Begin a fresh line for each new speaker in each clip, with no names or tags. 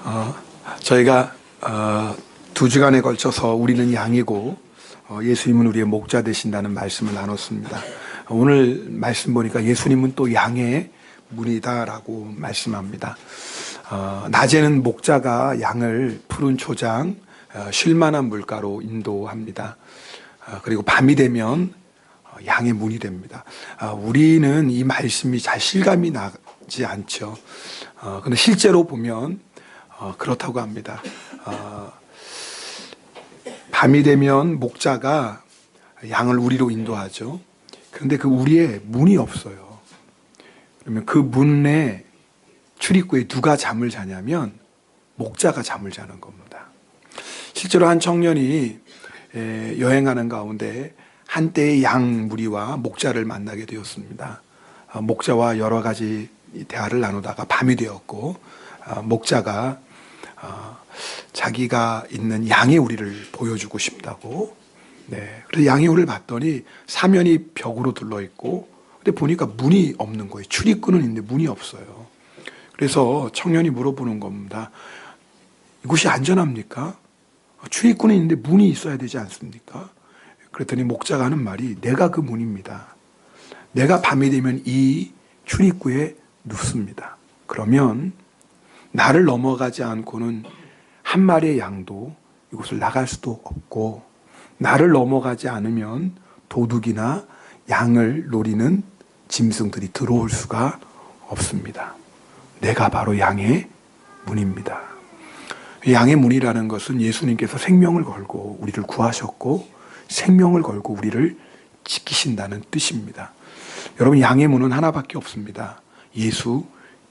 어, 저희가 2주간에 걸쳐서 우리는 양이고 예수님은 우리의 목자 되신다는 말씀을 나눴습니다. 오늘 말씀 보니까 예수님은 또 양의 문이다라고 말씀합니다. 낮에는 목자가 양을 푸른 초장, 쉴만한 물가로 인도합니다. 그리고 밤이 되면 양의 문이 됩니다. 우리는 이 말씀이 잘 실감이 나지 않죠. 그런데 실제로 보면 그렇다고 합니다. 밤이 되면 목자가 양을 우리로 인도하죠. 그런데 그 우리의 문이 없어요. 그러면 그 문에 출입구에 누가 잠을 자냐면 목자가 잠을 자는 겁니다. 실제로 한 청년이 여행하는 가운데 한때의 양 무리와 목자를 만나게 되었습니다. 목자와 여러 가지 대화를 나누다가 밤이 되었고 목자가 자기가 있는 양의 우리를 보여주고 싶다고. 그래서 양의 우리를 봤더니 사면이 벽으로 둘러 있고, 근데 보니까 문이 없는 거예요. 출입구는 있는데 문이 없어요. 그래서 청년이 물어보는 겁니다. 이곳이 안전합니까? 출입구는 있는데 문이 있어야 되지 않습니까? 그랬더니 목자가 하는 말이 내가 그 문입니다. 내가 밤이 되면 이 출입구에 눕습니다. 그러면 나를 넘어가지 않고는 한 마리의 양도 이곳을 나갈 수도 없고, 나를 넘어가지 않으면 도둑이나 양을 노리는 짐승들이 들어올 수가 없습니다. 내가 바로 양의 문입니다. 양의 문이라는 것은 예수님께서 생명을 걸고 우리를 구하셨고 생명을 걸고 우리를 지키신다는 뜻입니다. 여러분, 양의 문은 하나밖에 없습니다. 예수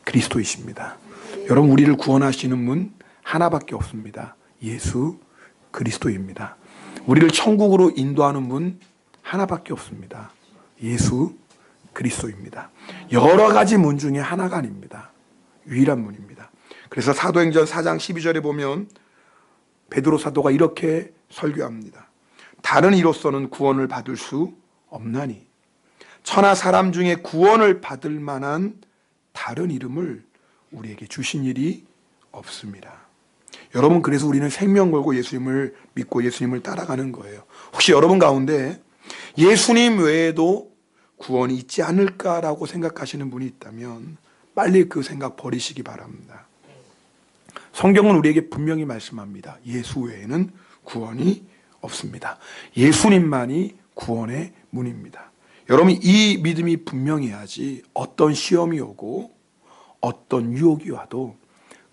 그리스도이십니다. 여러분, 우리를 구원하시는 문 하나밖에 없습니다. 예수 그리스도입니다. 우리를 천국으로 인도하는 문 하나밖에 없습니다. 예수 그리스도입니다. 여러 가지 문 중에 하나가 아닙니다. 유일한 문입니다. 그래서 사도행전 4장 12절에 보면 베드로 사도가 이렇게 설교합니다. 다른 이로서는 구원을 받을 수 없나니 천하 사람 중에 구원을 받을 만한 다른 이름을 우리에게 주신 일이 없습니다. 여러분, 그래서 우리는 생명 걸고 예수님을 믿고 예수님을 따라가는 거예요. 혹시 여러분 가운데 예수님 외에도 구원이 있지 않을까라고 생각하시는 분이 있다면 빨리 그 생각 버리시기 바랍니다. 성경은 우리에게 분명히 말씀합니다. 예수 외에는 구원이 없습니다. 예수님만이 구원의 문입니다. 여러분, 이 믿음이 분명해야지 어떤 시험이 오고 어떤 유혹이 와도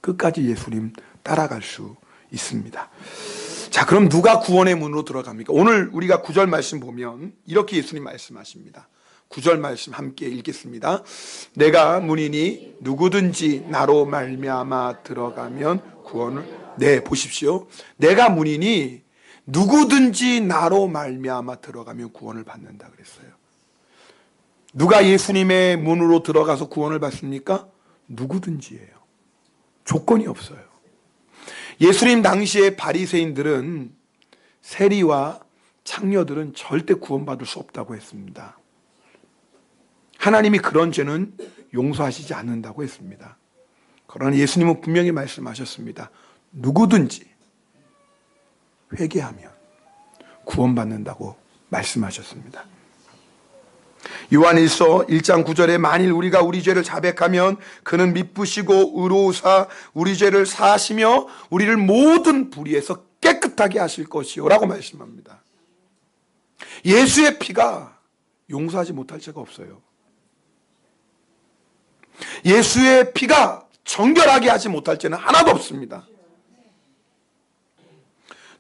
끝까지 예수님 따라갈 수 있습니다. 자, 그럼 누가 구원의 문으로 들어갑니까? 오늘 우리가 9절 말씀 보면 이렇게 예수님 말씀하십니다. 9절 말씀 함께 읽겠습니다. 내가 문이니 누구든지 나로 말미암아 들어가면 구원을. 보십시오. 내가 문이니 누구든지 나로 말미암아 들어가면 구원을 받는다 그랬어요. 누가 예수님의 문으로 들어가서 구원을 받습니까? 누구든지예요. 조건이 없어요. 예수님 당시의 바리새인들은 세리와 창녀들은 절대 구원받을 수 없다고 했습니다. 하나님이 그런 죄는 용서하시지 않는다고 했습니다. 그러나 예수님은 분명히 말씀하셨습니다. 누구든지 회개하면 구원받는다고 말씀하셨습니다. 요한일서 1장 9절에 만일 우리가 우리 죄를 자백하면 그는 미쁘시고 의로우사 우리 죄를 사하시며 우리를 모든 불의에서 깨끗하게 하실 것이요 라고 말씀합니다. 예수의 피가 용서하지 못할 죄가 없어요. 예수의 피가 정결하게 하지 못할 죄는 하나도 없습니다.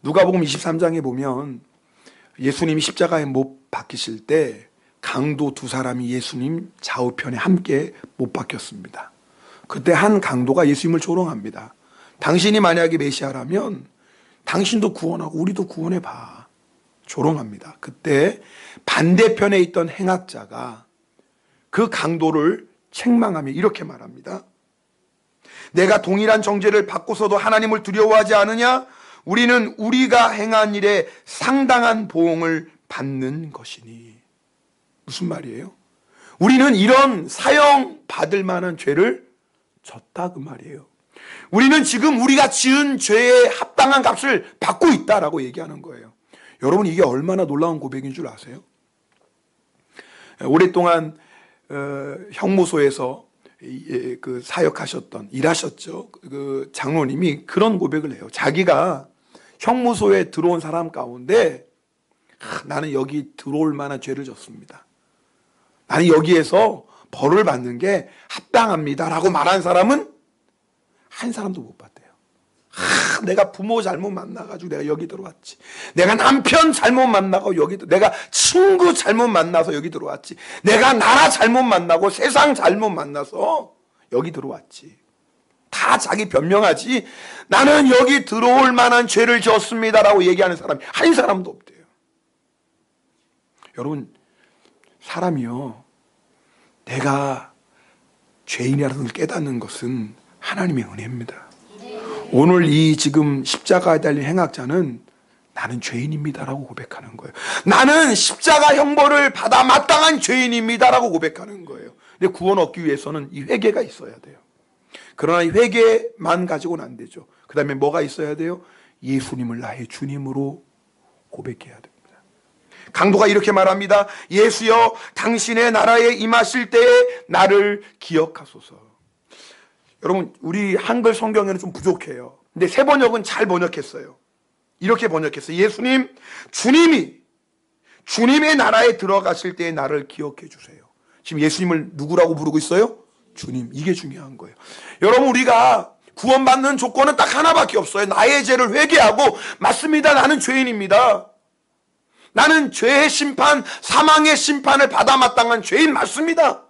누가복음 23장에 보면 예수님이 십자가에 못 박히실 때 강도 2사람이 예수님 좌우편에 함께 못 박혔습니다. 그때 한 강도가 예수님을 조롱합니다. 당신이 만약에 메시아라면 당신도 구원하고 우리도 구원해봐. 조롱합니다. 그때 반대편에 있던 행악자가 그 강도를 책망하며 이렇게 말합니다. 내가 동일한 정죄를 받고서도 하나님을 두려워하지 않으냐? 우리는 우리가 행한 일에 상당한 보응을 받는 것이니. 무슨 말이에요? 우리는 이런 사형 받을 만한 죄를 졌다 그 말이에요. 우리는 지금 우리가 지은 죄에 합당한 값을 받고 있다라고 얘기하는 거예요. 여러분, 이게 얼마나 놀라운 고백인 줄 아세요? 오랫동안 형무소에서 그 사역하셨던, 일하셨죠. 그 장로님이 그런 고백을 해요. 자기가 형무소에 들어온 사람 가운데 나는 여기 들어올 만한 죄를 졌습니다. 나는 여기에서 벌을 받는 게 합당합니다라고 말한 사람은 한 사람도 못 봤대요. 내가 부모 잘못 만나가지고 내가 여기 들어왔지. 내가 남편 잘못 만나고 내가 친구 잘못 만나서 여기 들어왔지. 내가 나라 잘못 만나고 세상 잘못 만나서 여기 들어왔지. 다 자기 변명하지. 나는 여기 들어올 만한 죄를 지었습니다라고 얘기하는 사람이 한 사람도 없대요. 여러분, 사람이요, 내가 죄인이라는 걸 깨닫는 것은 하나님의 은혜입니다. 오늘 이 지금 십자가에 달린 행악자는 나는 죄인입니다라고 고백하는 거예요. 나는 십자가 형벌을 받아 마땅한 죄인입니다라고 고백하는 거예요. 근데 구원 얻기 위해서는 이 회개가 있어야 돼요. 그러나 이 회개만 가지고는 안 되죠. 그 다음에 뭐가 있어야 돼요? 예수님을 나의 주님으로 고백해야 됩니다. 강도가 이렇게 말합니다. 예수여, 당신의 나라에 임하실 때에 나를 기억하소서. 여러분, 우리 한글 성경에는 좀 부족해요. 근데 새 번역은 잘 번역했어요. 이렇게 번역했어요. 예수님, 주님의 나라에 들어가실 때에 나를 기억해 주세요. 지금 예수님을 누구라고 부르고 있어요? 주님. 이게 중요한 거예요. 여러분, 우리가 구원받는 조건은 딱 하나밖에 없어요. 나의 죄를 회개하고, 맞습니다, 나는 죄인입니다. 나는 죄의 심판, 사망의 심판을 받아 마땅한 죄인 맞습니다.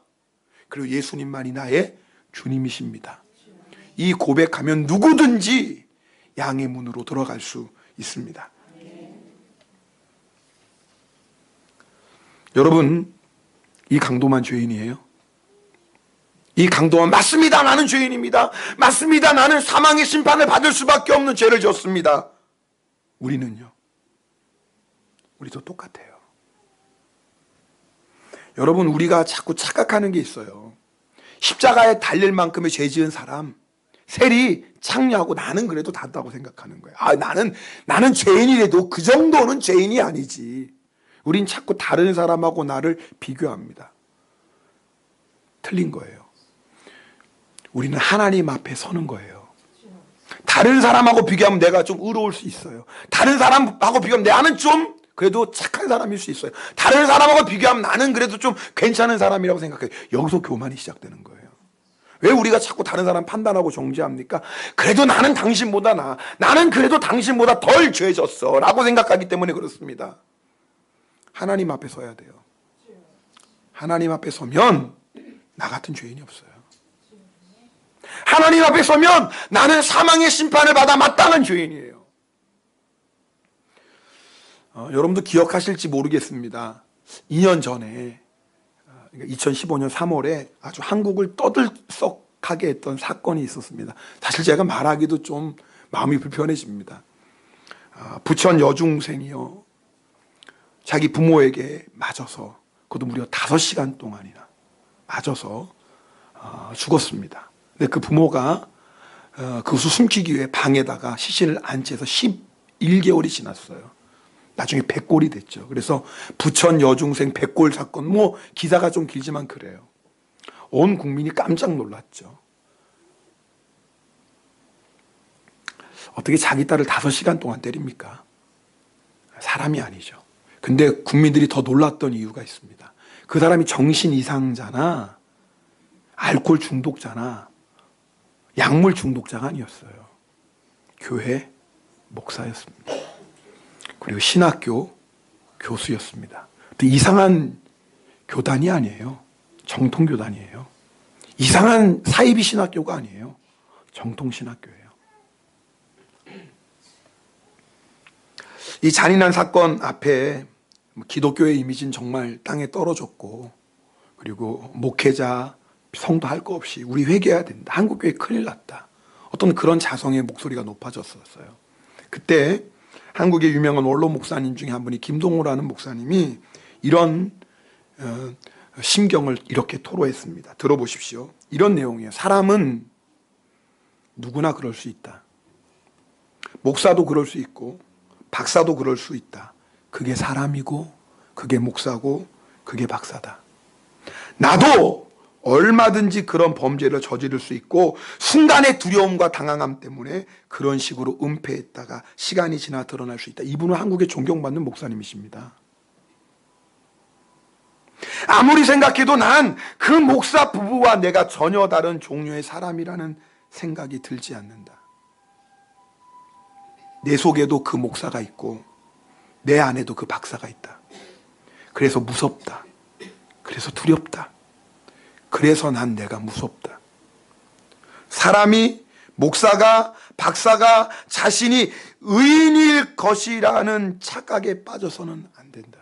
그리고 예수님만이 나의 주님이십니다. 이 고백하면 누구든지 양의 문으로 들어갈 수 있습니다. 여러분, 이 강도만 죄인이에요? 이 강도만 맞습니다, 나는 죄인입니다. 맞습니다, 나는 사망의 심판을 받을 수밖에 없는 죄를 졌습니다. 우리는요? 우리도 똑같아요. 여러분, 우리가 자꾸 착각하는 게 있어요. 십자가에 달릴 만큼의 죄 지은 사람, 셀이 창녀하고 나는 그래도 다르다고 생각하는 거예요. 나는 죄인이라도 그 정도는 죄인이 아니지. 우린 자꾸 다른 사람하고 나를 비교합니다. 틀린 거예요. 우리는 하나님 앞에 서는 거예요. 다른 사람하고 비교하면 내가 좀 의로울 수 있어요. 다른 사람하고 비교하면 나는 좀 그래도 착한 사람일 수 있어요. 다른 사람하고 비교하면 나는 그래도 좀 괜찮은 사람이라고 생각해요. 여기서 교만이 시작되는 거예요. 왜 우리가 자꾸 다른 사람 판단하고 정죄합니까? 그래도 나는 당신보다 나아. 나는 그래도 당신보다 덜 죄졌어 라고 생각하기 때문에 그렇습니다. 하나님 앞에 서야 돼요. 하나님 앞에 서면 나 같은 죄인이 없어요. 하나님 앞에 서면 나는 사망의 심판을 받아 마땅한 죄인이에요. 여러분도 기억하실지 모르겠습니다. 2년 전에 2015년 3월에 아주 한국을 떠들썩하게 했던 사건이 있었습니다. 사실 제가 말하기도 좀 마음이 불편해집니다. 부천 여중생이요, 자기 부모에게 맞아서, 그것도 무려 5시간 동안이나 맞아서 죽었습니다. 근데 그 부모가 그것을 숨기기 위해 방에다가 시신을 안치해서 11개월이 지났어요. 나중에 백골이 됐죠. 그래서 부천 여중생 백골 사건, 기사가 좀 길지만 그래요. 온 국민이 깜짝 놀랐죠. 어떻게 자기 딸을 5시간 동안 때립니까? 사람이 아니죠. 근데 국민들이 더 놀랐던 이유가 있습니다. 그 사람이 정신 이상자나 알코올 중독자나 약물 중독자가 아니었어요. 교회 목사였습니다. 그리고 신학교 교수였습니다. 또 이상한 교단이 아니에요. 정통교단이에요. 이상한 사이비 신학교가 아니에요. 정통신학교예요. 이 잔인한 사건 앞에 기독교의 이미지는 정말 땅에 떨어졌고, 그리고 목회자, 성도 할 거 없이 우리 회개해야 된다. 한국교회 큰일 났다. 어떤 그런 자성의 목소리가 높아졌었어요. 그때 한국의 유명한 원로 목사님 중에 한 분이 김동호라는 목사님이 이런 심경을 이렇게 토로했습니다. 들어보십시오. 이런 내용이에요. 사람은 누구나 그럴 수 있다. 목사도 그럴 수 있고 박사도 그럴 수 있다. 그게 사람이고 그게 목사고 그게 박사다. 나도 얼마든지 그런 범죄를 저지를 수 있고 순간의 두려움과 당황함 때문에 그런 식으로 은폐했다가 시간이 지나 드러날 수 있다. 이분은 한국에 존경받는 목사님이십니다. 아무리 생각해도 난 그 목사 부부와 내가 전혀 다른 종류의 사람이라는 생각이 들지 않는다. 내 속에도 그 목사가 있고 내 안에도 그 박사가 있다. 그래서 무섭다. 그래서 두렵다. 그래서 난 내가 무섭다. 사람이, 목사가, 박사가 자신이 의인일 것이라는 착각에 빠져서는 안 된다.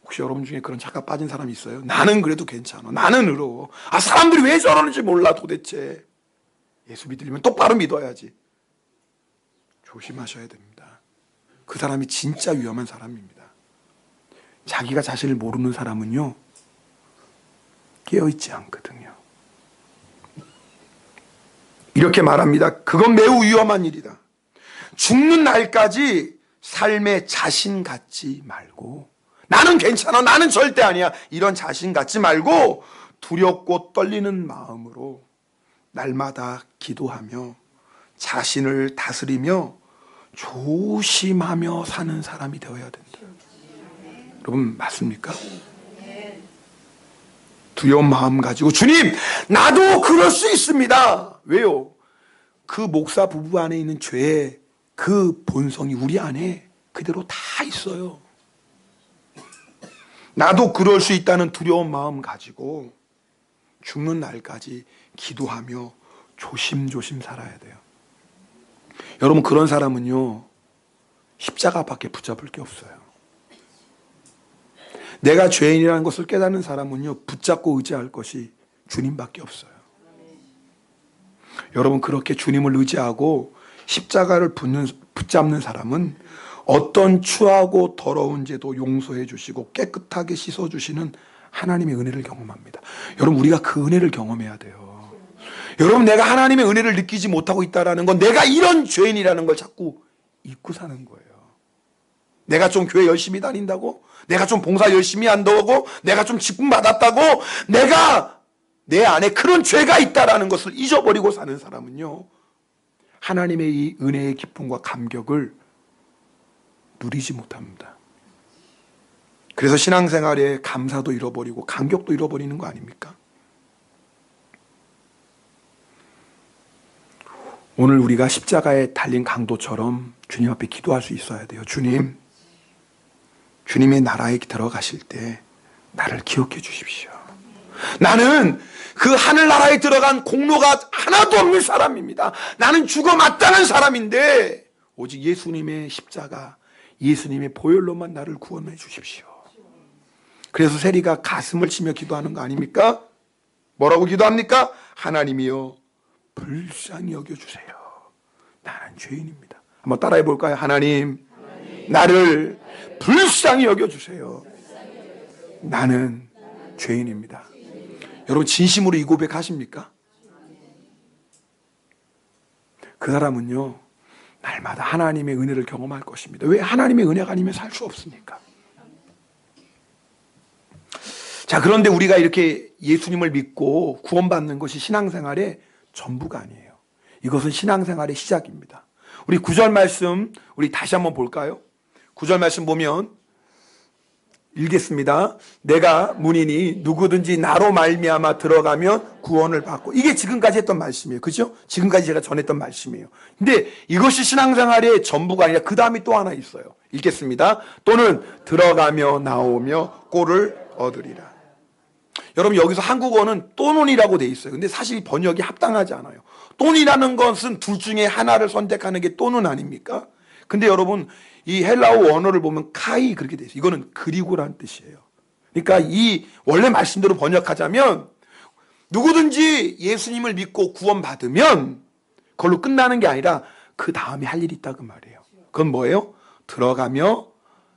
혹시 여러분 중에 그런 착각 빠진 사람이 있어요? 나는 그래도 괜찮아. 나는 의로워. 사람들이 왜 저러는지 몰라 도대체. 예수 믿으려면 똑바로 믿어야지. 조심하셔야 됩니다. 그 사람이 진짜 위험한 사람입니다. 자기가 자신을 모르는 사람은요, 깨어있지 않거든요. 이렇게 말합니다. 그건 매우 위험한 일이다. 죽는 날까지 삶에 자신 갖지 말고, 나는 괜찮아, 나는 절대 아니야, 이런 자신 갖지 말고 두렵고 떨리는 마음으로 날마다 기도하며 자신을 다스리며 조심하며 사는 사람이 되어야 된다. 여러분 맞습니까? 두려운 마음 가지고 주님, 나도 그럴 수 있습니다. 왜요? 그 목사 부부 안에 있는 죄의 그 본성이 우리 안에 그대로 다 있어요. 나도 그럴 수 있다는 두려운 마음 가지고 죽는 날까지 기도하며 조심조심 살아야 돼요. 여러분 그런 사람은요, 십자가밖에 붙잡을 게 없어요. 내가 죄인이라는 것을 깨닫는 사람은요, 붙잡고 의지할 것이 주님밖에 없어요. 여러분 그렇게 주님을 의지하고 십자가를 붙잡는 사람은 어떤 추하고 더러운 죄도 용서해 주시고 깨끗하게 씻어 주시는 하나님의 은혜를 경험합니다. 여러분 우리가 그 은혜를 경험해야 돼요. 여러분 내가 하나님의 은혜를 느끼지 못하고 있다는 건 내가 이런 죄인이라는 걸 자꾸 잊고 사는 거예요. 내가 좀 교회 열심히 다닌다고, 내가 좀 봉사 열심히 한다고, 내가 좀 직분 받았다고, 내가 내 안에 그런 죄가 있다는 것을 잊어버리고 사는 사람은요, 하나님의 이 은혜의 기쁨과 감격을 누리지 못합니다. 그래서 신앙생활에 감사도 잃어버리고 감격도 잃어버리는 거 아닙니까? 오늘 우리가 십자가에 달린 강도처럼 주님 앞에 기도할 수 있어야 돼요. 주님, 주님의 나라에 들어가실 때 나를 기억해 주십시오. 나는 그 하늘나라에 들어간 공로가 하나도 없는 사람입니다. 나는 죽어 마땅한 사람인데 오직 예수님의 십자가, 예수님의 보혈로만 나를 구원해 주십시오. 그래서 세리가 가슴을 치며 기도하는 거 아닙니까? 뭐라고 기도합니까? 하나님이여 불쌍히 여겨주세요. 나는 죄인입니다. 한번 따라해 볼까요? 하나님, 나를 불쌍히 여겨주세요. 나는 죄인입니다. 여러분 진심으로 이 고백하십니까? 그 사람은요, 날마다 하나님의 은혜를 경험할 것입니다. 왜? 하나님의 은혜가 아니면 살 수 없으니까. 자, 그런데 우리가 이렇게 예수님을 믿고 구원받는 것이 신앙생활의 전부가 아니에요. 이것은 신앙생활의 시작입니다. 우리 9절 말씀 우리 다시 한번 볼까요? 9절 말씀 보면 읽겠습니다. 내가 문이니 누구든지 나로 말미암아 들어가면 구원을 받고. 이게 지금까지 했던 말씀이에요. 그죠? 지금까지 제가 전했던 말씀이에요. 근데 이것이 신앙생활의 전부가 아니라 그 다음이 또 하나 있어요. 읽겠습니다. 또는 들어가며 나오며 꼴을 얻으리라. 여러분 여기서 한국어는 또는이라고 돼 있어요. 근데 사실 번역이 합당하지 않아요. 또는이라는 것은 둘 중에 하나를 선택하는 게 또는 아닙니까? 근데 여러분 이 헬라어 원어를 보면 카이 그렇게 돼 있어요. 이거는 그리고라는 뜻이에요. 그러니까 이 원래 말씀대로 번역하자면 누구든지 예수님을 믿고 구원받으면 그걸로 끝나는 게 아니라 그 다음에 할 일이 있다 그 말이에요. 그건 뭐예요? 들어가며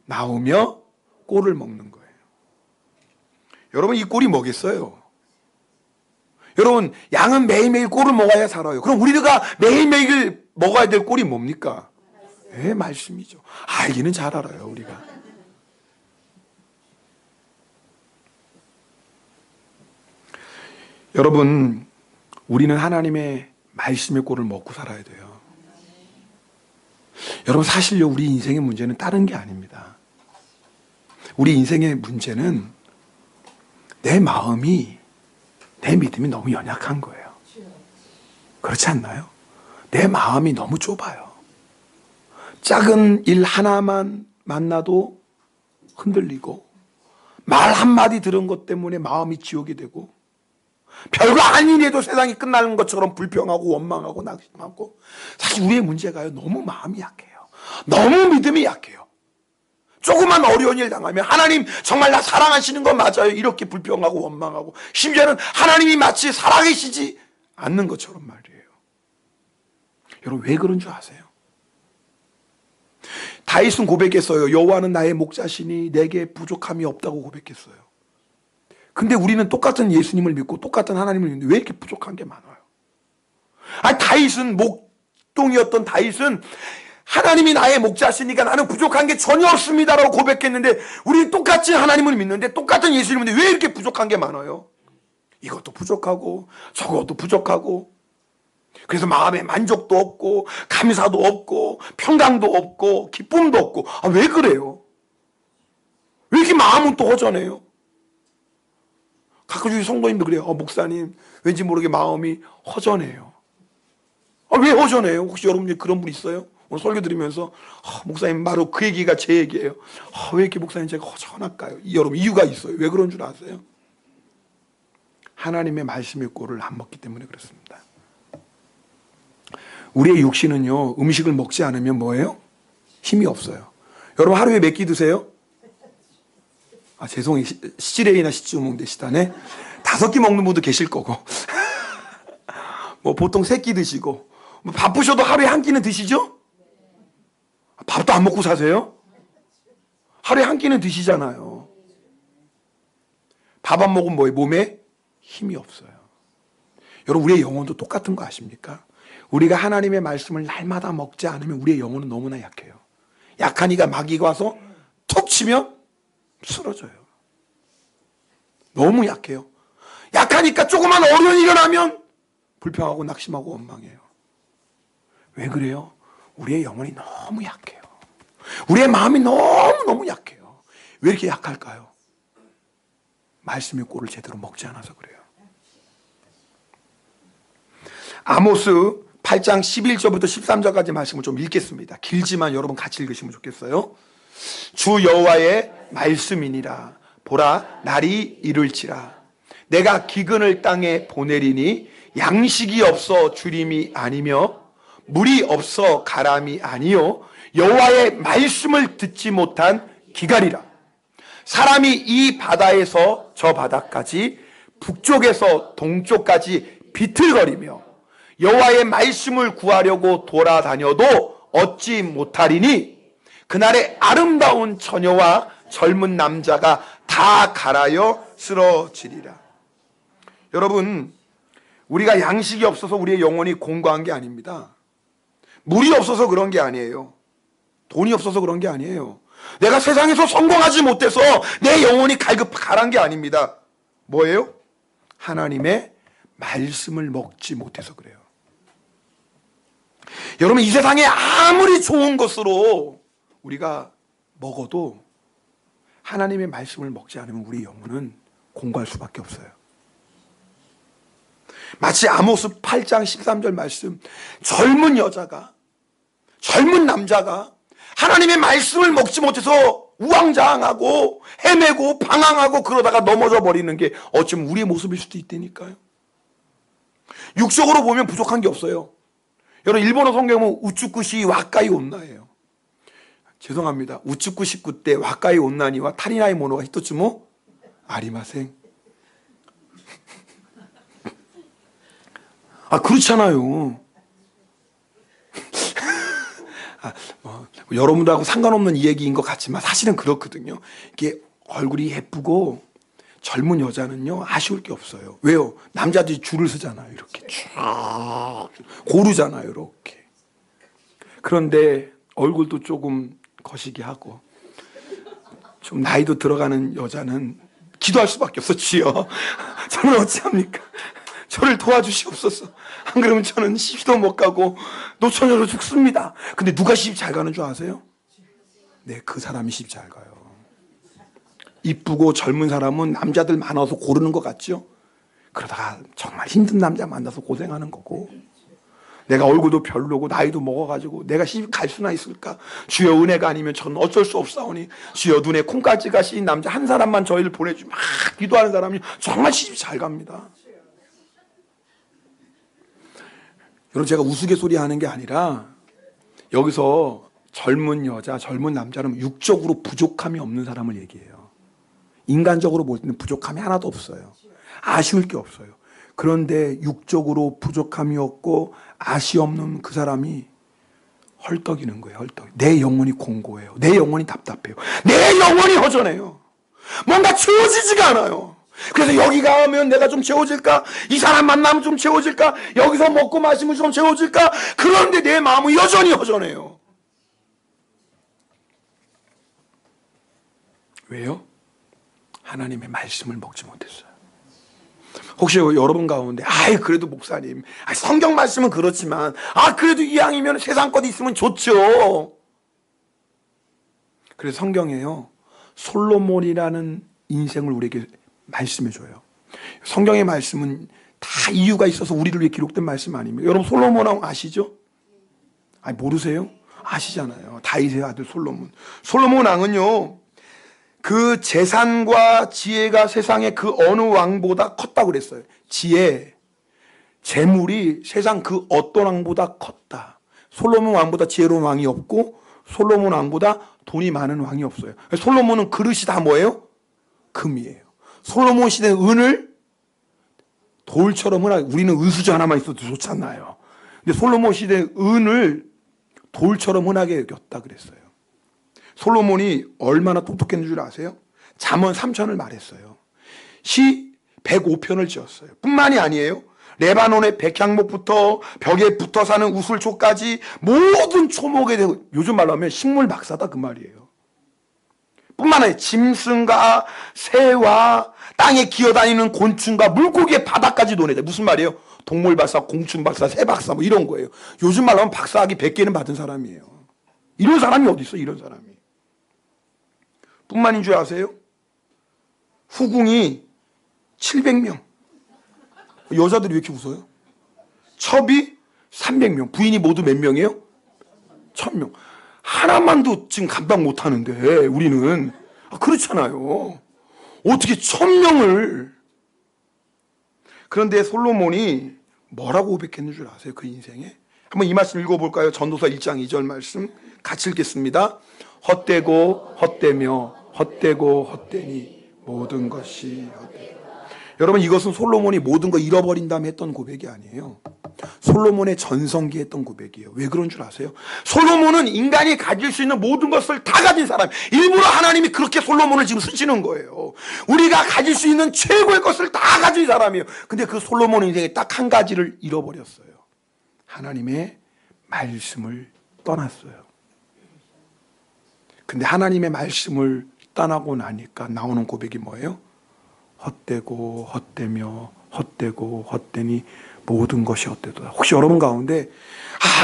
나오며 꼴을 먹는 거예요. 여러분 이 꼴이 뭐겠어요? 여러분, 양은 매일매일 꿀을 먹어야 살아요. 그럼 우리가 매일매일 먹어야 될 꿀이 뭡니까? 네, 말씀이죠. 알기는 잘 알아요, 우리가. 여러분, 우리는 하나님의 말씀의 꿀을 먹고 살아야 돼요. 여러분, 사실요, 우리 인생의 문제는 다른 게 아닙니다. 우리 인생의 문제는 내 마음이, 내 믿음이 너무 연약한 거예요. 그렇지 않나요? 내 마음이 너무 좁아요. 작은 일 하나만 만나도 흔들리고, 말 한마디 들은 것 때문에 마음이 지옥이 되고, 별거 아닌 일에도 세상이 끝나는 것처럼 불평하고 원망하고 낙심하고. 사실 우리의 문제가요, 너무 마음이 약해요. 너무 믿음이 약해요. 조그만 어려운 일 당하면 하나님 정말 나 사랑하시는 거 맞아요, 이렇게 불평하고 원망하고, 심지어는 하나님이 마치 살아계시지 않는 것처럼 말이에요. 여러분, 왜 그런 줄 아세요? 다윗은 고백했어요. 여호와는 나의 목자시니 내게 부족함이 없다고 고백했어요. 근데 우리는 똑같은 예수님을 믿고 똑같은 하나님을 믿는데 왜 이렇게 부족한 게 많아요? 아니, 다윗은 목동이었던 다윗은 하나님이 나의 목자시니까 나는 부족한 게 전혀 없습니다라고 고백했는데, 우리는 똑같이 하나님을 믿는데 똑같은 예수님을 믿는데 왜 이렇게 부족한 게 많아요? 이것도 부족하고 저것도 부족하고, 그래서 마음에 만족도 없고 감사도 없고 평강도 없고 기쁨도 없고. 아, 왜 그래요? 왜 이렇게 마음은 또 허전해요? 가끔 성도님도 그래요. 목사님 왠지 모르게 마음이 허전해요. 왜 허전해요? 혹시 여러분 중에 그런 분 있어요? 오늘 설교 들으면서 목사님 바로 그 얘기가 제 얘기예요. 왜 이렇게 목사님 제가 허전할까요? 여러분, 이유가 있어요. 왜 그런 줄 아세요? 하나님의 말씀의 꿀을 안 먹기 때문에 그렇습니다. 우리의 육신은요, 음식을 먹지 않으면 뭐예요? 힘이 없어요. 여러분, 하루에 몇 끼 드세요? 죄송해요. 시치레이나 시치우몽 되시다네. 5끼 먹는 분도 계실 거고. 뭐 보통 3끼 드시고. 바쁘셔도 하루에 1끼는 드시죠? 밥도 안 먹고 사세요? 하루에 1끼는 드시잖아요. 밥 안 먹으면 뭐예요? 몸에 힘이 없어요. 여러분, 우리의 영혼도 똑같은 거 아십니까? 우리가 하나님의 말씀을 날마다 먹지 않으면 우리의 영혼은 너무나 약해요. 약하니까 마귀가 와서 툭 치면 쓰러져요. 너무 약해요. 약하니까 조그만 어려움이 일어나면 불평하고 낙심하고 원망해요. 왜 그래요? 우리의 영혼이 너무 약해요. 우리의 마음이 너무너무 약해요. 왜 이렇게 약할까요? 말씀의 꿀을 제대로 먹지 않아서 그래요. 아모스 8장 11절부터 13절까지 말씀을 좀 읽겠습니다. 길지만 여러분 같이 읽으시면 좋겠어요. 주 여호와의 말씀이니라. 보라, 날이 이를지라. 내가 기근을 땅에 보내리니 양식이 없어 주림이 아니며 물이 없어 가람이 아니요 여호와의 말씀을 듣지 못한 기갈이라. 사람이 이 바다에서 저 바다까지 북쪽에서 동쪽까지 비틀거리며 여호와의 말씀을 구하려고 돌아다녀도 얻지 못하리니 그날에 아름다운 처녀와 젊은 남자가 다 갈아여 쓰러지리라. 여러분, 우리가 양식이 없어서 우리의 영혼이 공고한 게 아닙니다. 물이 없어서 그런 게 아니에요. 돈이 없어서 그런 게 아니에요. 내가 세상에서 성공하지 못해서 내 영혼이 갈급갈한 게 아닙니다. 뭐예요? 하나님의 말씀을 먹지 못해서 그래요. 여러분, 이 세상에 아무리 좋은 것으로 우리가 먹어도 하나님의 말씀을 먹지 않으면 우리 영혼은 공고할 수밖에 없어요. 마치 아모스 8장 13절 말씀, 젊은 여자가, 젊은 남자가 하나님의 말씀을 먹지 못해서 우왕좌왕하고 헤매고 방황하고 그러다가 넘어져 버리는 게 어쩌면 우리의 모습일 수도 있다니까요. 육적으로 보면 부족한 게 없어요. 여러분, 일본어 성경 보면 우츠쿠시 와카이 온나예요. 죄송합니다. 우츠쿠시 때 와카이 온나니와 타리나이 모노가 히토츠모 아리마생. 그렇잖아요. 여러분들하고 상관없는 이 얘기인 것 같지만 사실은 그렇거든요. 이게 얼굴이 예쁘고 젊은 여자는요 아쉬울 게 없어요. 왜요? 남자들이 줄을 서잖아요. 이렇게 쭉 고르잖아요. 이렇게. 그런데 얼굴도 조금 거시기 하고 좀 나이도 들어가는 여자는 기도할 수밖에 없어. 주여, 저는 어찌합니까? 저를 도와주시옵소서. 안 그러면 저는 시집도 못 가고 노처녀로 죽습니다. 근데 누가 시집 잘 가는 줄 아세요? 네, 그 사람이 시집 잘 가요. 이쁘고 젊은 사람은 남자들 많아서 고르는 것 같죠? 그러다가 정말 힘든 남자 만나서 고생하는 거고, 내가 얼굴도 별로고 나이도 먹어가지고 내가 시집 갈 수나 있을까? 주여, 은혜가 아니면 저는 어쩔 수 없사오니 주여, 눈에 콩깍지가 씌인 남자 한 사람만 저희를 보내주면 막 기도하는 사람이 정말 시집 잘 갑니다. 여러분, 제가 우스갯소리 하는 게 아니라 여기서 젊은 여자, 젊은 남자는 육적으로 부족함이 없는 사람을 얘기해요. 인간적으로 볼 때는 부족함이 하나도 없어요. 아쉬울 게 없어요. 그런데 육적으로 부족함이 없고 아쉬 없는 그 사람이 헐떡이는 거예요. 헐떡. 내 영혼이 공고해요. 내 영혼이 답답해요. 내 영혼이 허전해요. 뭔가 채워지지가 않아요. 그래서 여기 가면 내가 좀 채워질까? 이 사람 만나면 좀 채워질까? 여기서 먹고 마시면 좀 채워질까? 그런데 내 마음은 여전히 허전해요. 왜요? 하나님의 말씀을 먹지 못했어요. 혹시 여러분 가운데 그래도 목사님, 성경 말씀은 그렇지만 그래도 이왕이면 세상 것 있으면 좋죠. 그래서 성경에요, 솔로몬이라는 인생을 우리에게 말씀해줘요. 성경의 말씀은 다 이유가 있어서 우리를 위해 기록된 말씀 아닙니까? 여러분, 솔로몬 왕 아시죠? 모르세요? 아시잖아요. 다윗의 아들 솔로몬. 솔로몬 왕은요, 그 재산과 지혜가 세상의 그 어느 왕보다 컸다고 그랬어요. 지혜, 재물이 세상 그 어떤 왕보다 컸다. 솔로몬 왕보다 지혜로운 왕이 없고 솔로몬 왕보다 돈이 많은 왕이 없어요. 솔로몬은 그릇이 다 뭐예요? 금이에요. 솔로몬 시대 은을 돌처럼 흔하게, 우리는 은수저 하나만 있어도 좋잖아요. 근데 솔로몬 시대 은을 돌처럼 흔하게 여겼다 그랬어요. 솔로몬이 얼마나 똑똑했는 줄 아세요? 잠언 3천을 말했어요. 시 105편을 지었어요. 뿐만이 아니에요. 레바논의 백향목부터 벽에 붙어 사는 우슬초까지 모든 초목에 대해, 요즘 말로 하면 식물 박사다 그 말이에요. 뿐만 아니라 짐승과 새와 땅에 기어다니는 곤충과 물고기의 바닥까지 논해요. 무슨 말이에요? 동물 박사, 공충 박사, 새 박사 뭐 이런 거예요. 요즘 말로 하면 박사학위 100개는 받은 사람이에요. 이런 사람이 어디 있어? 이런 사람이. 뿐만인 줄 아세요? 후궁이 700명. 여자들이 왜 이렇게 웃어요? 첩이 300명. 부인이 모두 몇 명이에요? 1000명. 하나만도 지금 감당 못하는데 우리는 그렇잖아요. 어떻게 1000명을. 그런데 솔로몬이 뭐라고 고백했는 줄 아세요? 그 인생에. 한번 이 말씀 읽어볼까요? 전도서 1장 2절 말씀 같이 읽겠습니다. 헛되고 헛되며 헛되고 헛되니 모든 것이 헛되고. 여러분, 이것은 솔로몬이 모든 거 잃어버린 다음에 했던 고백이 아니에요. 솔로몬의 전성기에 했던 고백이에요. 왜 그런 줄 아세요? 솔로몬은 인간이 가질 수 있는 모든 것을 다 가진 사람. 일부러 하나님이 그렇게 솔로몬을 지금 쓰시는 거예요. 우리가 가질 수 있는 최고의 것을 다 가진 사람이에요. 근데 그 솔로몬 인생에 딱 한 가지를 잃어버렸어요. 하나님의 말씀을 떠났어요. 근데 하나님의 말씀을 떠나고 나니까 나오는 고백이 뭐예요? 헛되고 헛되며 헛되고 헛되니 모든 것이 헛되도다. 혹시 여러분 가운데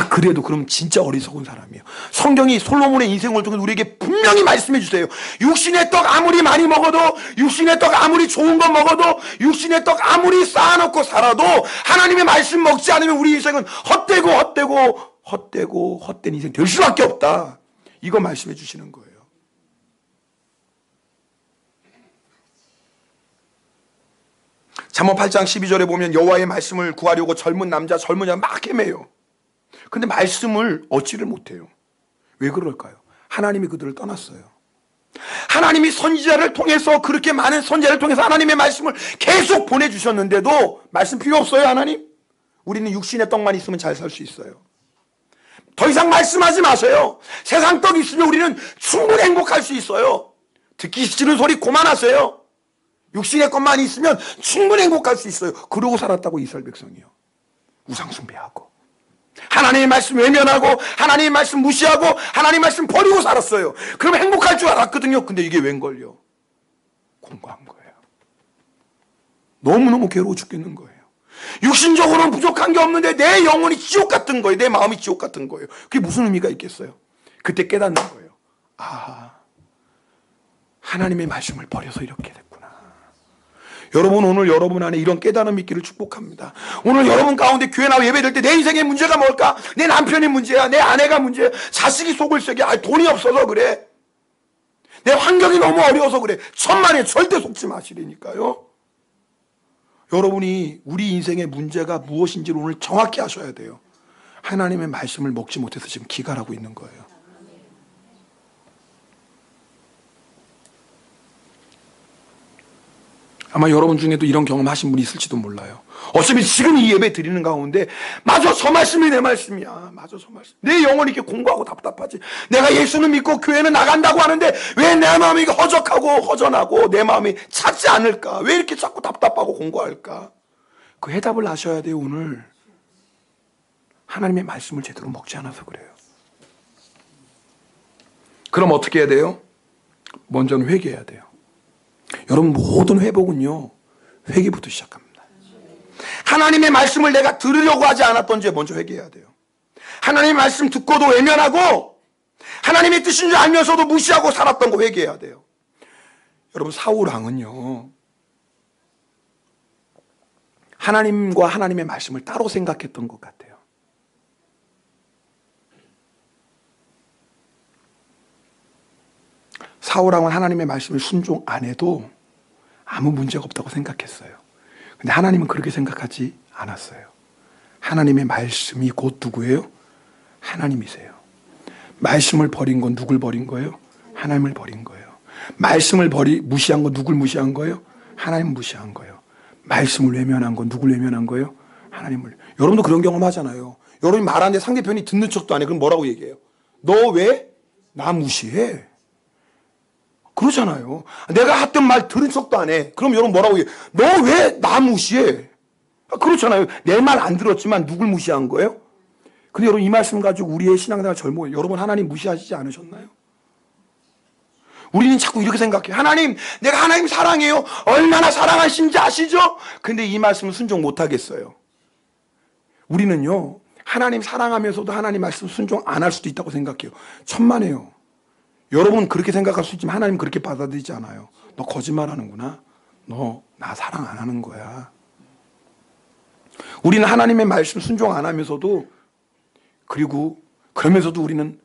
그래도 그럼 진짜 어리석은 사람이에요. 성경이 솔로몬의 인생을 통해 우리에게 분명히 말씀해 주세요. 육신의 떡 아무리 많이 먹어도, 육신의 떡 아무리 좋은 거 먹어도, 육신의 떡 아무리 쌓아놓고 살아도 하나님의 말씀 먹지 않으면 우리 인생은 헛되고 헛되고 헛되고 헛된 인생 될 수밖에 없다. 이거 말씀해 주시는 거예요. 잠언 8장 12절에 보면 여호와의 말씀을 구하려고 젊은 남자 젊은 여자 막 헤매요. 근데 말씀을 얻지를 못해요. 왜 그럴까요? 하나님이 그들을 떠났어요. 하나님이 선지자를 통해서, 그렇게 많은 선지자를 통해서 하나님의 말씀을 계속 보내주셨는데도 말씀 필요 없어요. 하나님? 우리는 육신의 떡만 있으면 잘 살 수 있어요. 더 이상 말씀하지 마세요. 세상 떡 있으면 우리는 충분히 행복할 수 있어요. 듣기 싫은 소리 그만하세요. 육신의 것만 있으면 충분히 행복할 수 있어요. 그러고 살았다고 이스라엘 백성이요. 우상 숭배하고 하나님의 말씀 외면하고 하나님의 말씀 무시하고 하나님의 말씀 버리고 살았어요. 그러면 행복할 줄 알았거든요. 근데 이게 웬걸요? 공고한 거예요. 너무너무 괴로워 죽겠는 거예요. 육신적으로는 부족한 게 없는데 내 영혼이 지옥 같은 거예요. 내 마음이 지옥 같은 거예요. 그게 무슨 의미가 있겠어요? 그때 깨닫는 거예요. 아, 하나님의 말씀을 버려서 이렇게 됐구나. 여러분, 오늘 여러분 안에 이런 깨달음 있기를 축복합니다. 오늘 여러분 가운데 교회 나와 예배될 때 내 인생의 문제가 뭘까? 내 남편이 문제야, 내 아내가 문제야, 자식이 속을 썩여, 돈이 없어서 그래, 내 환경이 너무 어려워서 그래. 천만에 절대 속지 마시라니까요. 여러분이 우리 인생의 문제가 무엇인지를 오늘 정확히 아셔야 돼요. 하나님의 말씀을 먹지 못해서 지금 기갈하고 있는 거예요. 아마 여러분 중에도 이런 경험하신 분이 있을지도 몰라요. 어차피 지금 이 예배 드리는 가운데 맞아, 저 말씀이 내 말씀이야. 맞아, 저 말씀. 내 영혼이 이렇게 공고하고 답답하지. 내가 예수는 믿고 교회는 나간다고 하는데 왜 내 마음이 허적하고 허전하고 내 마음이 차지 않을까? 왜 이렇게 자꾸 답답하고 공고할까? 그 해답을 아셔야 돼요. 오늘 하나님의 말씀을 제대로 먹지 않아서 그래요. 그럼 어떻게 해야 돼요? 먼저는 회개해야 돼요. 여러분, 모든 회복은요, 회개부터 시작합니다. 하나님의 말씀을 내가 들으려고 하지 않았던 죄 먼저 회개해야 돼요. 하나님의 말씀 듣고도 외면하고 하나님의 뜻인 줄 알면서도 무시하고 살았던 거 회개해야 돼요. 여러분, 사울 왕은요, 하나님과 하나님의 말씀을 따로 생각했던 것 같아요. 사울 왕은 하나님의 말씀을 순종 안 해도 아무 문제가 없다고 생각했어요. 근데 하나님은 그렇게 생각하지 않았어요. 하나님의 말씀이 곧 누구예요? 하나님이세요. 말씀을 버린 건 누굴 버린 거예요? 하나님을 버린 거예요. 말씀을 무시한 건 누굴 무시한 거예요? 하나님을 무시한 거예요. 말씀을 외면한 건 누굴 외면한 거예요? 하나님을. 여러분도 그런 경험 하잖아요. 여러분이 말하는데 상대편이 듣는 척도 안 해. 그럼 뭐라고 얘기해요? 너 왜 나 무시해? 그러잖아요. 내가 했던 말 들은 척도 안 해. 그럼 여러분 뭐라고 얘기해? 너 왜 나 무시해? 그렇잖아요. 내 말 안 들었지만 누굴 무시한 거예요? 근데 여러분, 이 말씀 가지고 우리의 신앙생활 젊어요. 여러분, 하나님 무시하시지 않으셨나요? 우리는 자꾸 이렇게 생각해요. 하나님, 내가 하나님 사랑해요. 얼마나 사랑하신지 아시죠? 근데 이 말씀은 순종 못 하겠어요. 우리는요, 하나님 사랑하면서도 하나님 말씀 순종 안 할 수도 있다고 생각해요. 천만에요. 여러분 그렇게 생각할 수 있지만 하나님 그렇게 받아들이지 않아요. 너 거짓말하는구나. 너 나 사랑 안 하는 거야. 우리는 하나님의 말씀 순종 안 하면서도, 그리고 그러면서도 우리는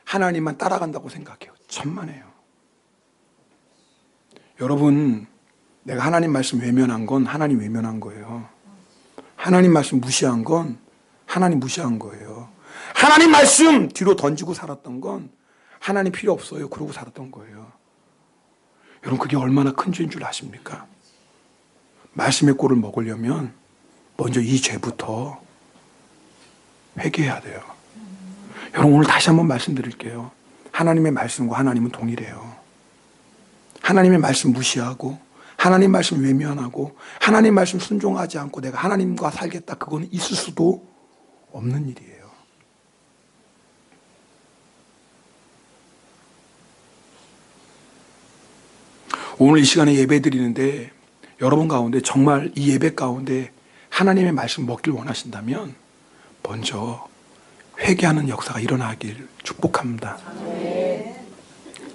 하나님만 따라간다고 생각해요. 천만에요. 여러분, 내가 하나님 말씀 외면한 건 하나님 외면한 거예요. 하나님 말씀 무시한 건 하나님 무시한 거예요. 하나님 말씀 뒤로 던지고 살았던 건 하나님 필요 없어요. 그러고 살았던 거예요. 여러분, 그게 얼마나 큰 죄인 줄 아십니까? 말씀의 꼴을 먹으려면 먼저 이 죄부터 회개해야 돼요. 여러분, 오늘 다시 한번 말씀드릴게요. 하나님의 말씀과 하나님은 동일해요. 하나님의 말씀 무시하고 하나님 말씀 외면하고 하나님 말씀 순종하지 않고 내가 하나님과 살겠다, 그거는 있을 수도 없는 일이에요. 오늘 이 시간에 예배 드리는데 여러분 가운데 정말 이 예배 가운데 하나님의 말씀 먹길 원하신다면 먼저 회개하는 역사가 일어나길 축복합니다.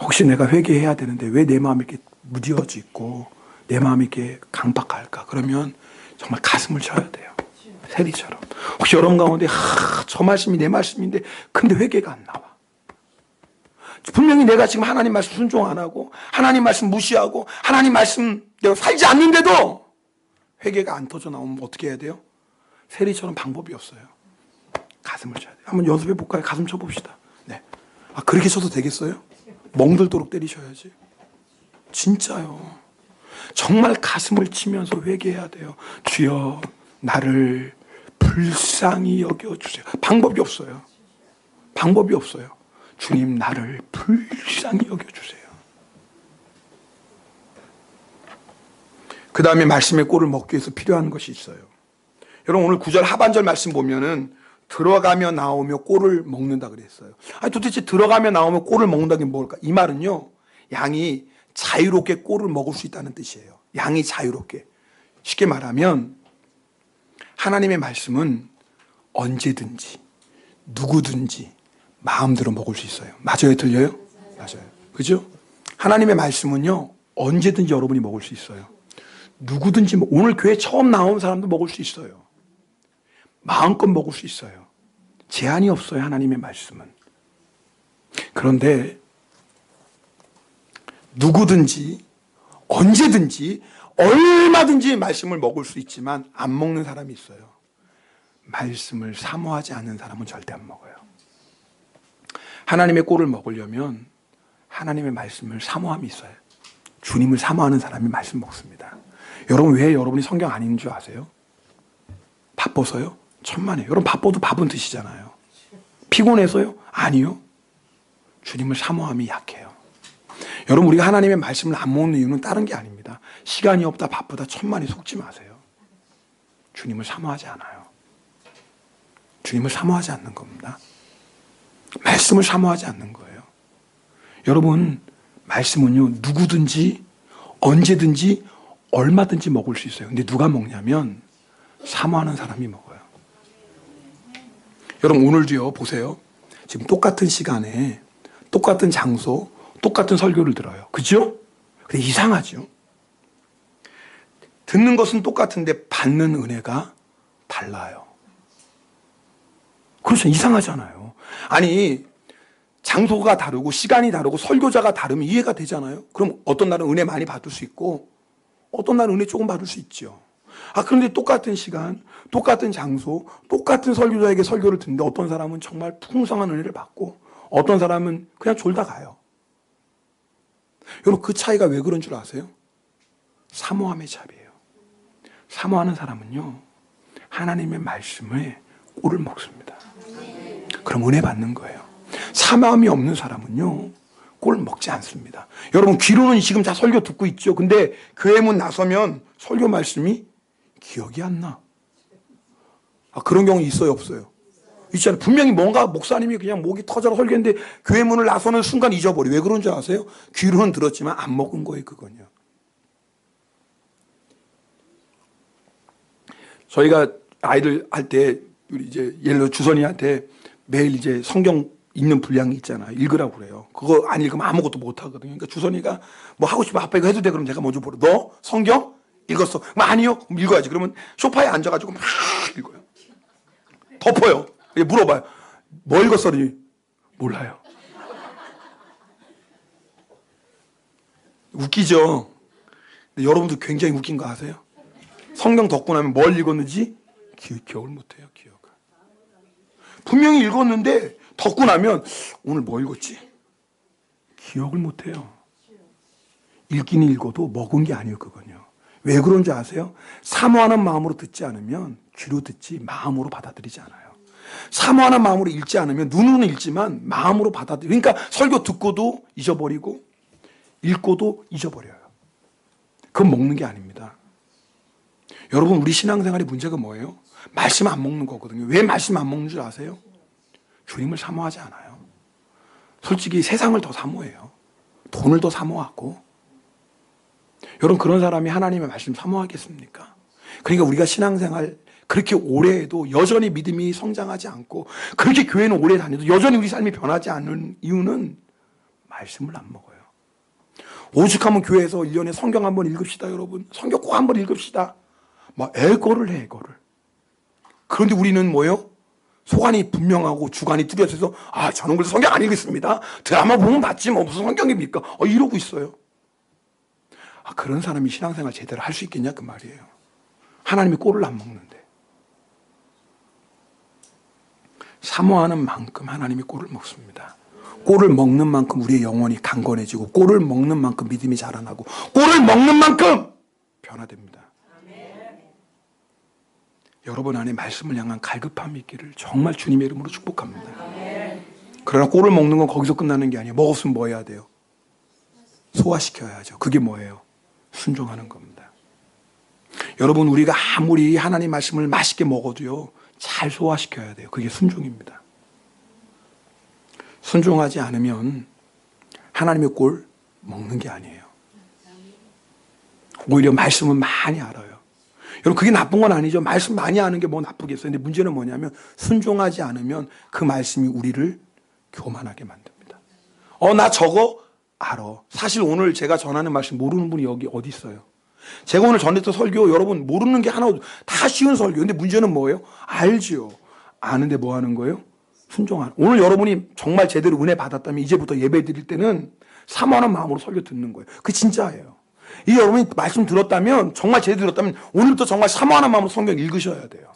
혹시 내가 회개해야 되는데 왜 내 마음이 이렇게 무뎌져 있고 내 마음이 이렇게 강박할까? 그러면 정말 가슴을 쳐야 돼요. 세리처럼. 혹시 여러분 가운데 저 말씀이 내 말씀인데 근데 회개가 안 나와. 분명히 내가 지금 하나님 말씀 순종 안 하고 하나님 말씀 무시하고 하나님 말씀 내가 살지 않는데도 회개가 안 터져 나오면 어떻게 해야 돼요? 세리처럼 방법이 없어요. 가슴을 쳐야 돼요. 한번 연습해 볼까요? 가슴 쳐봅시다. 네. 그렇게 쳐도 되겠어요? 멍들도록 때리셔야지. 진짜요. 정말 가슴을 치면서 회개해야 돼요. 주여, 나를 불쌍히 여겨주세요. 방법이 없어요. 방법이 없어요. 주님, 나를 불쌍히 여겨주세요. 그 다음에 말씀의 꼴을 먹기 위해서 필요한 것이 있어요. 여러분 오늘 9절 하반절 말씀 보면은 들어가며 나오며 꼴을 먹는다 그랬어요. 아니 도대체 들어가며 나오며 꼴을 먹는다는 게 뭘까? 이 말은요, 양이 자유롭게 꼴을 먹을 수 있다는 뜻이에요. 양이 자유롭게. 쉽게 말하면 하나님의 말씀은 언제든지 누구든지 마음대로 먹을 수 있어요. 맞아요? 들려요? 맞아요. 그죠? 하나님의 말씀은요, 언제든지 여러분이 먹을 수 있어요. 누구든지, 오늘 교회 처음 나온 사람도 먹을 수 있어요. 마음껏 먹을 수 있어요. 제한이 없어요, 하나님의 말씀은. 그런데 누구든지 언제든지 얼마든지 말씀을 먹을 수 있지만 안 먹는 사람이 있어요. 말씀을 사모하지 않는 사람은 절대 안 먹어요. 하나님의 꼴을 먹으려면 하나님의 말씀을 사모함이 있어요. 주님을 사모하는 사람이 말씀 먹습니다. 여러분 왜 여러분이 성경 안 읽는 줄 아세요? 바빠서요? 천만에요. 여러분 바빠도 밥은 드시잖아요. 피곤해서요? 아니요. 주님을 사모함이 약해요. 여러분 우리가 하나님의 말씀을 안 먹는 이유는 다른 게 아닙니다. 시간이 없다 바쁘다 천만에 속지 마세요. 주님을 사모하지 않아요. 주님을 사모하지 않는 겁니다. 말씀을 사모하지 않는 거예요. 여러분 말씀은요 누구든지 언제든지 얼마든지 먹을 수 있어요. 근데 누가 먹냐면 사모하는 사람이 먹어요. 여러분 오늘도요 보세요. 지금 똑같은 시간에 똑같은 장소 똑같은 설교를 들어요. 그죠? 근데 이상하죠? 듣는 것은 똑같은데 받는 은혜가 달라요. 그렇죠. 이상하잖아요. 아니 장소가 다르고 시간이 다르고 설교자가 다르면 이해가 되잖아요. 그럼 어떤 날은 은혜 많이 받을 수 있고 어떤 날은 은혜 조금 받을 수 있죠. 그런데 똑같은 시간, 똑같은 장소, 똑같은 설교자에게 설교를 듣는데 어떤 사람은 정말 풍성한 은혜를 받고 어떤 사람은 그냥 졸다 가요. 여러분 그 차이가 왜 그런 줄 아세요? 사모함의 차이예요. 사모하는 사람은요 하나님의 말씀에 꼴을 먹습니다. 그럼 은혜 받는 거예요. 사모함이 없는 사람은요 꼴 먹지 않습니다. 여러분 귀로는 지금 다 설교 듣고 있죠. 근데 교회 문 나서면 설교 말씀이 기억이 안 나. 그런 경우 있어요 없어요? 있잖아요. 분명히 뭔가 목사님이 그냥 목이 터져라 설교했는데 교회 문을 나서는 순간 잊어버려. 왜 그런 줄 아세요? 귀로는 들었지만 안 먹은 거예요 그건요. 저희가 아이들 할 때 우리 이제 예를 들어 주선이한테 매일 이제 성경 읽는 분량이 있잖아요. 읽으라고 그래요. 그거 안 읽으면 아무것도 못 하거든요. 그러니까 주선이가 뭐 하고 싶어 아빠 이거 해도 돼? 그럼 제가 먼저 보러 너 성경 읽었어? 그럼 아니요. 그럼 읽어야지. 그러면 소파에 앉아가지고 막 읽어요. 덮어요. 물어봐요. 뭐 읽었어? 몰라요. 웃기죠? 근데 여러분도 굉장히 웃긴 거 아세요? 성경 덮고 나면 뭘 읽었는지 기억을 못해요. 기억을. 분명히 읽었는데 덮고 나면 오늘 뭐 읽었지? 기억을 못해요. 읽긴 읽어도 먹은 게 아니에요 그건요. 왜 그런지 아세요? 사모하는 마음으로 듣지 않으면 귀로 듣지 마음으로 받아들이지 않아요. 사모하는 마음으로 읽지 않으면 눈으로는 읽지만 마음으로 받아들여요. 그러니까 설교 듣고도 잊어버리고 읽고도 잊어버려요. 그건 먹는 게 아닙니다. 여러분 우리 신앙생활의 문제가 뭐예요? 말씀 안 먹는 거거든요. 왜 말씀 안 먹는 줄 아세요? 주님을 사모하지 않아요. 솔직히 세상을 더 사모해요. 돈을 더 사모하고. 여러분 그런 사람이 하나님의 말씀 사모하겠습니까? 그러니까 우리가 신앙생활 그렇게 오래 해도 여전히 믿음이 성장하지 않고 그렇게 교회는 오래 다녀도 여전히 우리 삶이 변하지 않는 이유는 말씀을 안 먹어요. 오죽하면 교회에서 1년에 성경 한번 읽읍시다 여러분. 성경 꼭 한번 읽읍시다. 막 애거를 해 애거를. 그런데 우리는 뭐예요? 소관이 분명하고 주관이 뚜렷해서 저는 그래서 성경 안 읽겠습니다. 드라마 보면 맞지 뭐 무슨 성경입니까? 이러고 있어요. 그런 사람이 신앙생활 제대로 할 수 있겠냐 그 말이에요. 하나님이 꼴을 안 먹는데. 사모하는 만큼 하나님이 꼴을 먹습니다. 꼴을 먹는 만큼 우리의 영혼이 강건해지고 꼴을 먹는 만큼 믿음이 자라나고 꼴을 먹는 만큼 변화됩니다. 여러분 안에 말씀을 향한 갈급함이 있기를 정말 주님의 이름으로 축복합니다. 그러나 꼴을 먹는 건 거기서 끝나는 게 아니에요. 먹었으면 뭐 해야 돼요? 소화시켜야죠. 그게 뭐예요? 순종하는 겁니다. 여러분, 우리가 아무리 하나님 말씀을 맛있게 먹어도요, 잘 소화시켜야 돼요. 그게 순종입니다. 순종하지 않으면 하나님의 꼴 먹는 게 아니에요. 오히려 말씀은 많이 알아요. 여러분, 그게 나쁜 건 아니죠. 말씀 많이 아는 게 뭐 나쁘겠어요. 근데 문제는 뭐냐면 순종하지 않으면 그 말씀이 우리를 교만하게 만듭니다. 나 저거 알아. 사실 오늘 제가 전하는 말씀 모르는 분이 여기 어디 있어요? 제가 오늘 전했던 설교 여러분 모르는 게 하나 다 쉬운 설교. 근데 문제는 뭐예요? 알지요. 아는데 뭐 하는 거예요? 순종하는. 오늘 여러분이 정말 제대로 은혜 받았다면 이제부터 예배 드릴 때는 사모하는 마음으로 설교 듣는 거예요. 그게 진짜예요. 이 여러분이 말씀 들었다면 정말 제대로 들었다면 오늘부터 정말 사모하는 마음으로 성경 읽으셔야 돼요.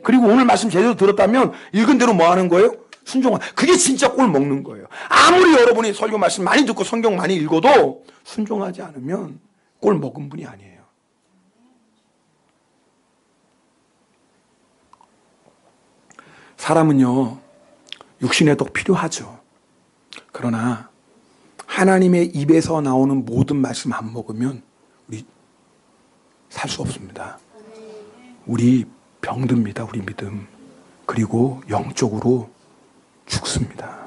그리고 오늘 말씀 제대로 들었다면 읽은 대로 뭐 하는 거예요? 순종하는. 그게 진짜 꼴 먹는 거예요. 아무리 여러분이 설교 말씀 많이 듣고 성경 많이 읽어도 순종하지 않으면 꼴 먹은 분이 아니에요. 사람은요, 육신의 떡 필요하죠. 그러나 하나님의 입에서 나오는 모든 말씀 안 먹으면 우리 살 수 없습니다. 우리 병듭니다. 우리 믿음. 그리고 영적으로 죽습니다.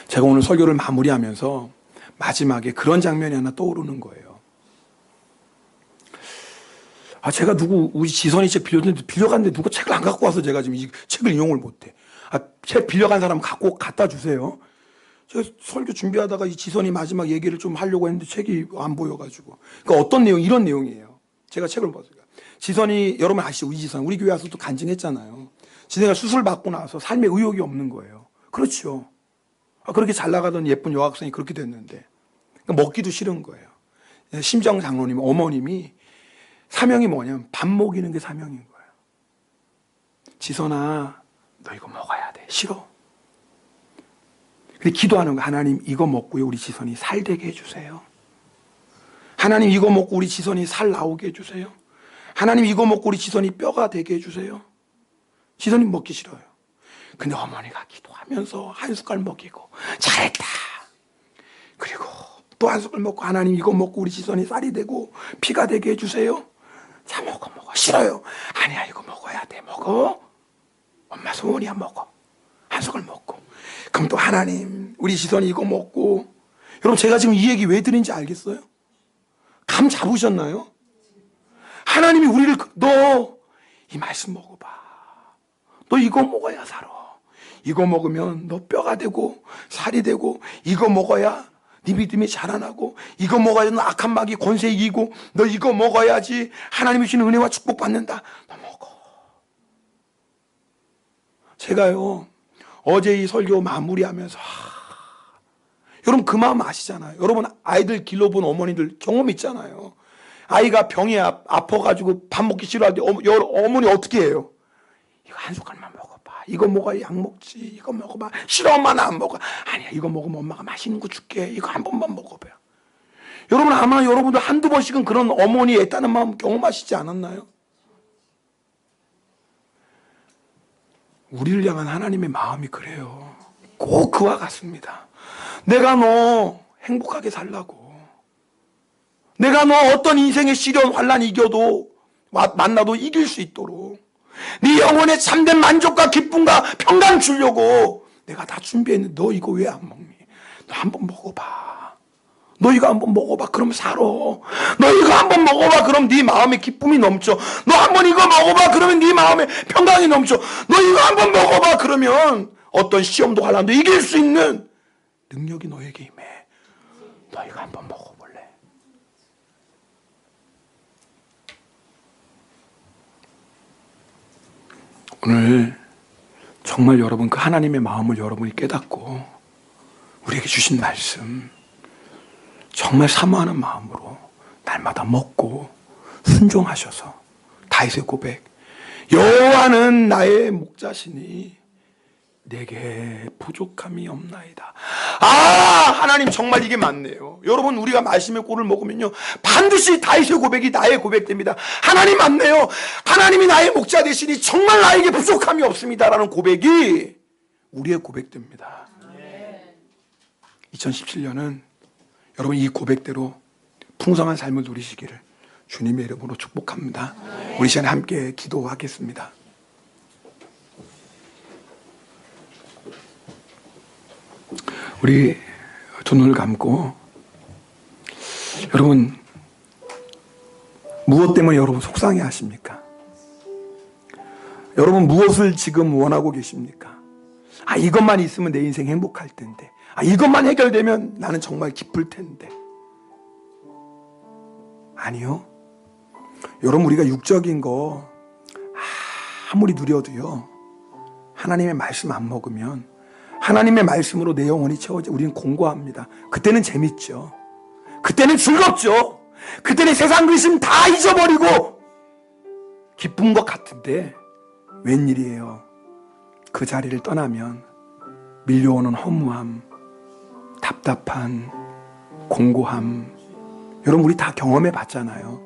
제가 오늘 설교를 마무리하면서 마지막에 그런 장면이 하나 떠오르는 거예요. 제가 우리 지선이 책 빌려갔는데 누가 책을 안 갖고 와서 제가 지금 이 책을 이용을 못해. 책 빌려간 사람 갖다 주세요. 제가 설교 준비하다가 이 지선이 마지막 얘기를 좀 하려고 했는데 책이 안 보여가지고. 그러니까 어떤 내용, 이런 내용이에요. 제가 책을 봤어요. 지선이, 여러분 아시죠? 이지선. 우리 교회 와서도 간증했잖아요. 지선이가 수술 받고 나서 삶에 의욕이 없는 거예요. 그렇죠. 그렇게 잘 나가던 예쁜 여학생이 그렇게 됐는데. 그러니까 먹기도 싫은 거예요. 심정 장로님, 어머님이 사명이 뭐냐면 밥 먹이는 게 사명인 거예요. 지선아, 너 이거 먹어야 돼. 싫어. 근데 기도하는 거, 하나님 이거 먹고요 우리 지선이 살 되게 해주세요. 하나님 이거 먹고 우리 지선이 살 나오게 해주세요. 하나님 이거 먹고 우리 지선이 뼈가 되게 해주세요. 지선이 먹기 싫어요. 근데 어머니가 기도하면서 한 숟갈 먹이고 잘했다. 그리고 또 한 숟갈 먹고 하나님 이거 먹고 우리 지선이 쌀이 되고 피가 되게 해주세요. 자 먹어. 싫어요. 아니야 이거 먹어야 돼. 먹어. 엄마 소원이야 먹어. 한 숟갈 먹고. 그럼 또 하나님 우리 지선이 이거 먹고. 여러분 제가 지금 이 얘기 왜 드린지 알겠어요? 감 잡으셨나요? 하나님이 우리를 너 이 말씀 먹어봐. 너 이거 먹어야 살아. 이거 먹으면 너 뼈가 되고 살이 되고 이거 먹어야 네 믿음이 자라나고 이거 먹어야 너 악한 마귀 권세 이기고 너 이거 먹어야지 하나님이 주시는 은혜와 축복 받는다. 너 먹어. 제가요 어제 이 설교 마무리하면서 여러분 그 마음 아시잖아요. 여러분 아이들 길러본 어머니들 경험 있잖아요. 아이가 병이 아파가지고 밥 먹기 싫어할 때 어머니 어떻게 해요? 이거 한 숟갈만 먹어봐. 이거 먹어야 약 먹지. 이거 먹어봐. 싫어 엄마 나 안 먹어. 아니야 이거 먹으면 엄마가 맛있는 거 줄게. 이거 한 번만 먹어봐. 여러분 아마 여러분도 한두 번씩은 그런 어머니 애타는 마음 경험하시지 않았나요? 우리를 향한 하나님의 마음이 그래요. 꼭 그와 같습니다. 내가 너 행복하게 살라고. 내가 너 어떤 인생의 시련 환난 이겨도 만나도 이길 수 있도록 네 영혼의 참된 만족과 기쁨과 평강 주려고 내가 다 준비했는데 너 이거 왜 안 먹니? 너 한번 먹어봐. 너 이거 한번 먹어봐. 그럼 살아. 너 이거 한번 먹어봐. 그럼 네 마음에 기쁨이 넘쳐. 너 한번 이거 먹어봐. 그러면 네 마음에 평강이 넘쳐. 너 이거 한번 먹어봐. 그러면 어떤 시험도 환난도 이길 수 있는 능력이 너에게 임해. 너 이거 한번 먹어볼래? 오늘 정말 여러분 그 하나님의 마음을 여러분이 깨닫고 우리에게 주신 말씀 정말 사모하는 마음으로 날마다 먹고 순종하셔서 다윗의 고백 여호와는 나의 목자시니 내게 부족함이 없나이다. 하나님 정말 이게 맞네요. 여러분 우리가 말씀의 꼴을 먹으면요 반드시 다윗의 고백이 나의 고백됩니다. 하나님 맞네요. 하나님이 나의 목자 되시니 정말 나에게 부족함이 없습니다라는 고백이 우리의 고백됩니다. 2017년은 여러분 이 고백대로 풍성한 삶을 누리시기를 주님의 이름으로 축복합니다. 우리 시간에 함께 기도하겠습니다. 우리 두 눈을 감고, 여러분 무엇 때문에 여러분 속상해 하십니까? 여러분 무엇을 지금 원하고 계십니까? 이것만 있으면 내 인생 행복할 텐데, 이것만 해결되면 나는 정말 기쁠 텐데. 아니요. 여러분, 우리가 육적인 거 아무리 누려도요, 하나님의 말씀 안 먹으면, 하나님의 말씀으로 내 영혼이 채워져 우리는 공고합니다. 그때는 재밌죠. 그때는 즐겁죠. 그때는 세상 근심 다 잊어버리고 기쁜 것 같은데 웬일이에요. 그 자리를 떠나면 밀려오는 허무함, 답답한 공고함, 여러분 우리 다 경험해 봤잖아요.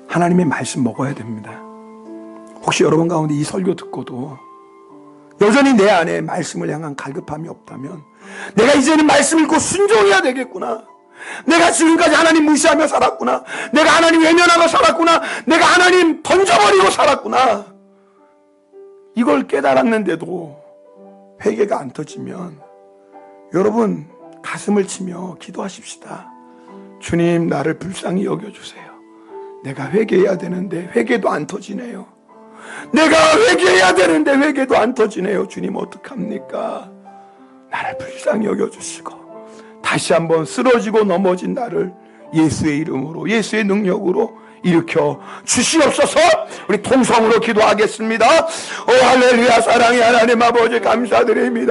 하나님의 말씀 먹어야 됩니다. 혹시 여러분 가운데 이 설교 듣고도 여전히 내 안에 말씀을 향한 갈급함이 없다면, 내가 이제는 말씀 읽고 순종해야 되겠구나, 내가 지금까지 하나님 무시하며 살았구나, 내가 하나님 외면하고 살았구나, 내가 하나님 던져버리고 살았구나, 이걸 깨달았는데도 회개가 안 터지면 여러분 가슴을 치며 기도하십시다. 주님, 나를 불쌍히 여겨주세요. 내가 회개해야 되는데 회개도 안 터지네요. 내가 회개해야 되는데 회개도 안 터지네요. 주님 어떡합니까? 나를 불쌍히 여겨주시고 다시 한번 쓰러지고 넘어진 나를 예수의 이름으로, 예수의 능력으로 일으켜 주시옵소서. 우리 통성으로 기도하겠습니다. 오 할렐루야. 사랑의 하나님 아버지 감사드립니다.